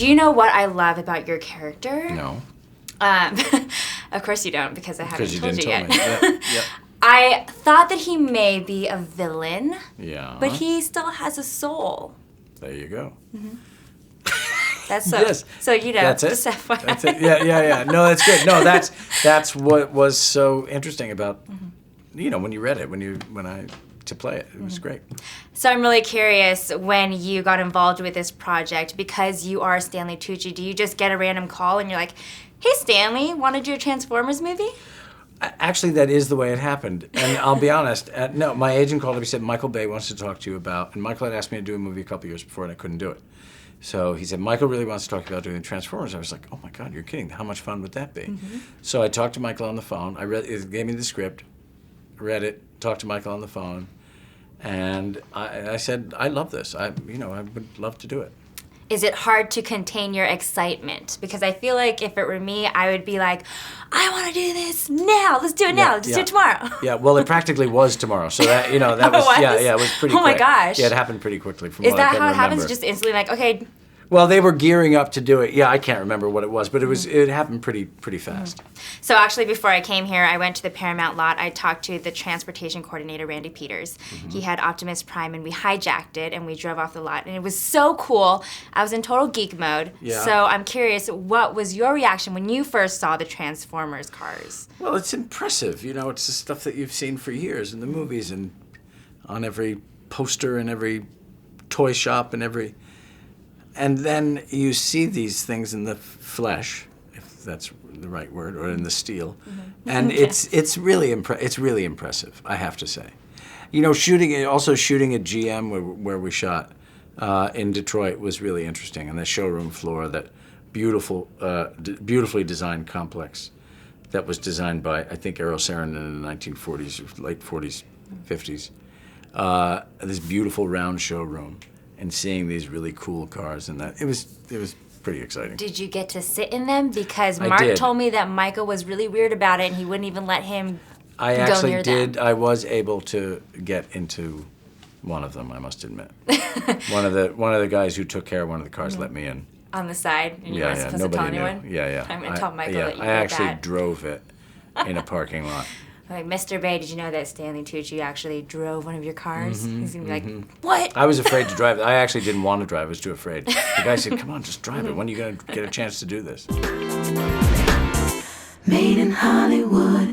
Do you know what I love about your character? No. Of course you don't, because I haven't Because you told didn't you tell yet. me. Yep. I thought that he may be a villain, Yeah. but he still has a soul. There you go. That's so. Yes. So That's it. just FYI. That's it. Yeah. No, that's good. No, that's what was so interesting about, when you read it, to play it. It was great. So I'm really curious, when you got involved with this project, because you are Stanley Tucci, do you just get a random call and you're like, "Hey Stanley, want to do a Transformers movie?" Actually, that is the way it happened. And I'll be honest, no, my agent called up and said, Michael Bay wants to talk to you about, and Michael had asked me to do a movie a couple years before and I couldn't do it. So he said, Michael really wants to talk about doing Transformers. I was like, oh my God, you're kidding. How much fun would that be? So I talked to Michael on the phone. He gave me the script, read it, talked to Michael on the phone, and I said, I love this. I would love to do it. Is it hard to contain your excitement? Because I feel like if it were me, I would be like, I want to do this now. Let's do it now. Let's do it tomorrow. Yeah, well, it practically was tomorrow. So that, that was, it was pretty quick. Oh my gosh. Yeah, it happened pretty quickly from Is what I that can how it remember. happens? Just instantly like, okay. Well, they were gearing up to do it. Yeah, I can't remember what it was, but it happened pretty fast. So actually, before I came here, I went to the Paramount lot. I talked to the transportation coordinator, Randy Peters. He had Optimus Prime, and we hijacked it, and we drove off the lot. And it was so cool. I was in total geek mode. Yeah. So I'm curious, what was your reaction when you first saw the Transformers cars? Well, it's impressive. It's the stuff that you've seen for years in the movies and on every poster and every toy shop and every... And then you see these things in the flesh, if that's the right word, or in the steel, and it's really impressive, I have to say. Shooting at GM where we shot in Detroit was really interesting, and the showroom floor, that beautifully designed complex that was designed by, I think, Errol Sarin in the 1940s, or late 40s, 50s. This beautiful round showroom. And seeing these really cool cars, and it was pretty exciting. Did you get to sit in them? Because I Mark did. told me that Michael was really weird about it, and he wouldn't even let him I go actually near did. them. I was able to get into one of them, I must admit. one of the guys who took care of one of the cars let me in. On the side, and you weren't supposed to tell anyone? Yeah. I'm gonna tell Michael that you did I actually that. drove it in a parking lot. Like, Mr. Bay, did you know that Stanley Tucci actually drove one of your cars? He's gonna be like, what? I was afraid to drive it. I actually didn't want to drive. I was too afraid. The guy said, come on, just drive it. When are you going to get a chance to do this? Made in Hollywood.